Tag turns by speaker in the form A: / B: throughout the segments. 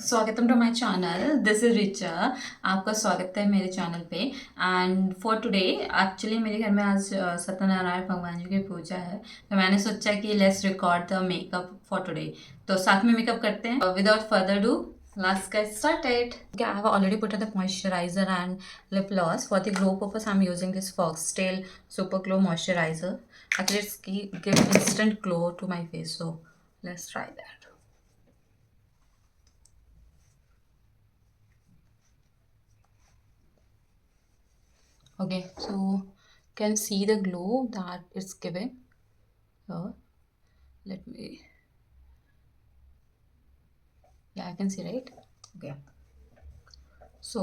A: स्वागतम to my channel. This is Richa. आपका स्वागत है मेरे चैनल पे। एंड फॉर टुडे एक्चुअली मेरे घर में आज सत्यनारायण भगवान जी की पूजा है, तो मैंने सोचा कि let's record the makeup for today. तो साथ में मेकअप करते हैं। Without further do, let's get started. Okay, I have already put on the moisturizer and lip gloss. For the glow purpose, I'm using this Foxtail Super Glow Moisturizer. Actually, it's give instant glow to my face. So let's try that. Okay, so can see the glow that it's giving. Let me, yeah, I can see, right? Okay. So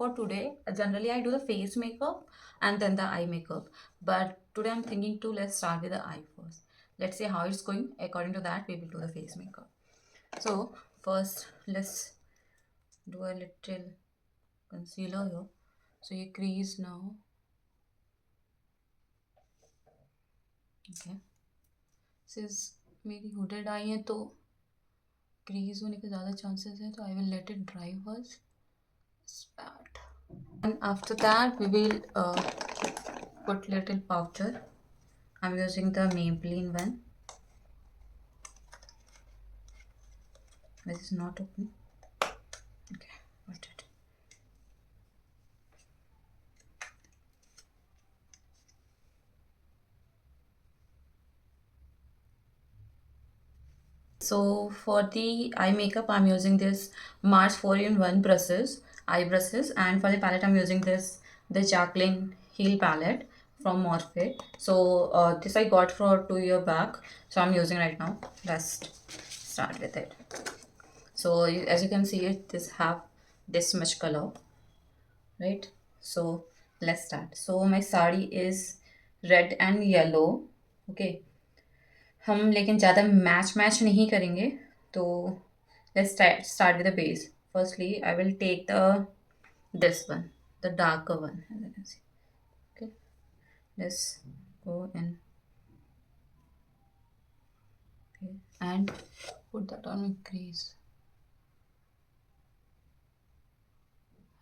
A: for today, generally I do the face makeup and then the eye makeup. But today I'm thinking to let's start with the eye first. Let's see how it's going. According to that, we will do the face makeup. So first, let's do a little concealer here. So you crease now. Okay. Since मेरी hooded eye है तो crease होने के ज़्यादा chances है, तो I will let it dry first. Start. And after that we will put little powder. I'm using the Maybelline one. This is not open. Okay, got it. So for the eye makeup, I'm using this Mars 4-in-1 brushes, eye brushes, and for the palette, I'm using the Jacqueline Heel palette from Morphe. So this I got for 2 years back, so I'm using right now. Let's start with it. So as you can see, this have this much color, right? So let's start. So my sari is red and yellow. Okay, हम लेकिन ज़्यादा match नहीं करेंगे, तो let's start with the base. Firstly, I will take this one, the darker one, as you can see. Okay, let's go in. Okay, and put that on my crease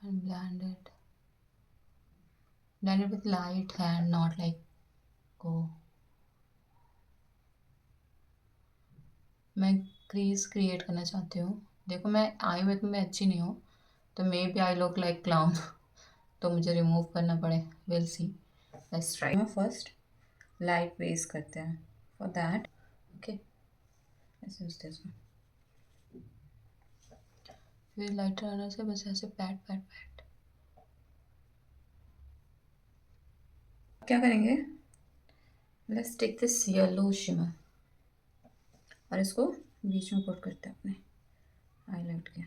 A: and blend it with light hand, not like go. मैं crease create करना चाहती हूँ. देखो, मैं eye makeup में अच्छी नहीं हूँ, तो maybe I look like clown, तो मुझे रिमूव करना पड़े. Will see. Let's try. First light base करते हैं. For that, okay, let's use this one. फिर लाइटर आने से बस ऐसे पैट पैट पैट. क्या करेंगे? Let's take this yellow shimmer और इसको बीच में पुट करते हैं अपने हाईलाइट के.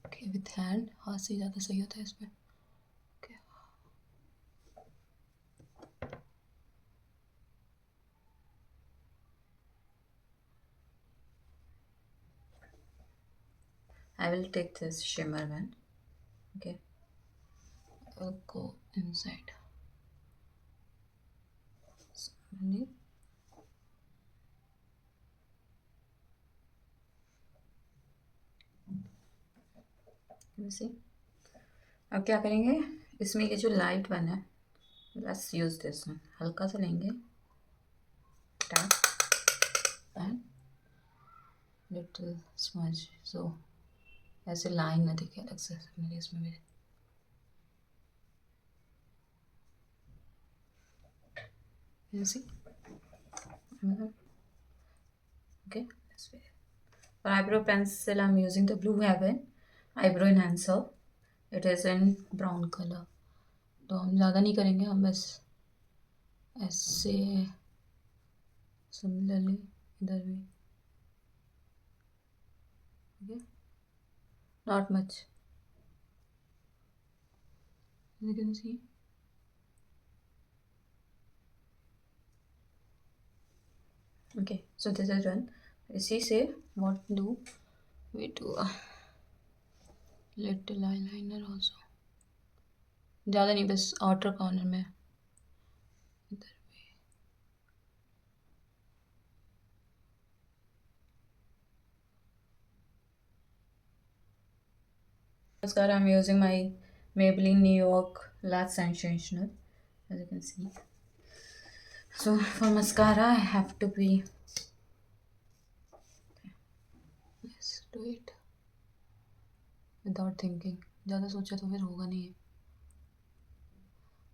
A: ओके, विथ हैंड हाथ से ज़्यादा सही होता है इसमें. Okay, I will take this shimmer one. Okay, I'll go inside. Slowly. You see? अब क्या करेंगे? इसमें ये जो लाइट वन है, लेट्स यूज दिस वन. हल्का सा लेंगे, टैप एंड लिटिल स्मज, सो ऐसे लाइन ना दिखे अलग से मेरे इसमें. मेरे you see? Okay, this way. For eyebrow pencil, I'm using the Blue Heaven eyebrow enhancer. It is in brown color. तो हम ज़्यादा नहीं करेंगे, हम बस ऐसे सिमिलरली इधर भी. Okay, not much, you can see. Okay, so this is done. इसी से what do we do? Little eyeliner also. ज़्यादा नहीं, बस आउटर कॉर्नर में इधर भी. Mascara, I'm using my Maybelline New York Lash Sensational, as you can see. So for mascara, I have to be. Let's do it without thinking. ज़्यादा सोचा तो फिर होगा नहीं है.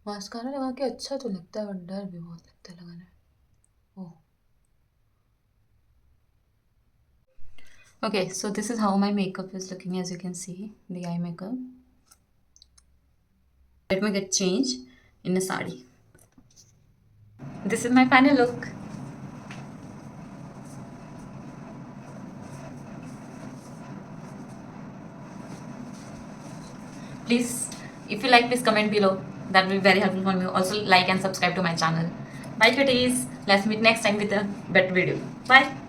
A: मास्कारा लगा के अच्छा तो लगता है बट डर भी बहुत लगता है लगाने में. ओह. Okay, so this is how my makeup is looking, as you can see, the eye makeup. Let me get changed in a sari. This is my final look. Please, if you like, please comment below. That will be very helpful for me. Also, like and subscribe to my channel. Bye, cuties. Let's meet next time with a better video. Bye.